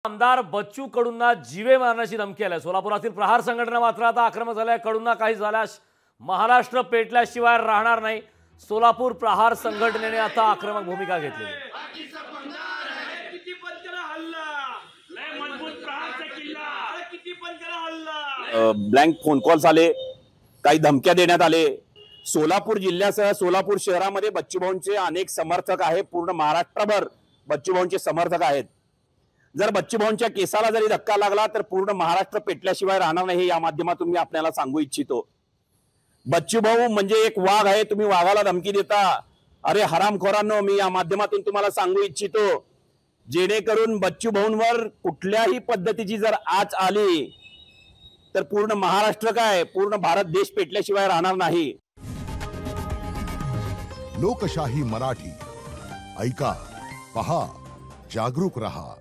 आमदार बच्चू कडूंना जीवे मारण्याची धमकी आली. सोलापुरातील प्रहार संघटना मात्र आता आक्रमक झाल्या. कडूंना काही झाल्यास महाराष्ट्र पेटल्याशिवाय राहणार नाही. सोलापूर प्रहार संघटनेने आता आक्रमक भूमिका घेतली. ब्लँक फोन कॉल्स आले, काही धमक्या देण्यात आले. सोलापूर जिल्ह्यासह सोलापूर शहरामध्ये बच्चूभाऊंचे अनेक समर्थक आहेत. पूर्ण महाराष्ट्रभर बच्चूभाऊंचे समर्थक आहेत. जर बच्चूभाऊंच्या केसाला जरी धक्का लागला तर पूर्ण महाराष्ट्र पेटल्याशिवाय राहणार नाही. या माध्यमातून मी आपल्याला सांगू इच्छितो. बच्चूभाऊ म्हणजे एक वाघ आहे. तुम्ही वाघाला धमकी देता. अरे हरामखोरांनो, मी या माध्यमातून तुम्हाला सांगू इच्छितो, जेणेकरून बच्चूभाऊंवर कुठल्याही पद्धतीची जर आच आली तर पूर्ण महाराष्ट्र काय, पूर्ण भारत देश पेटल्याशिवाय राहणार नाही. लोकशाही मराठी ऐका, पहा, जागरूक रहा.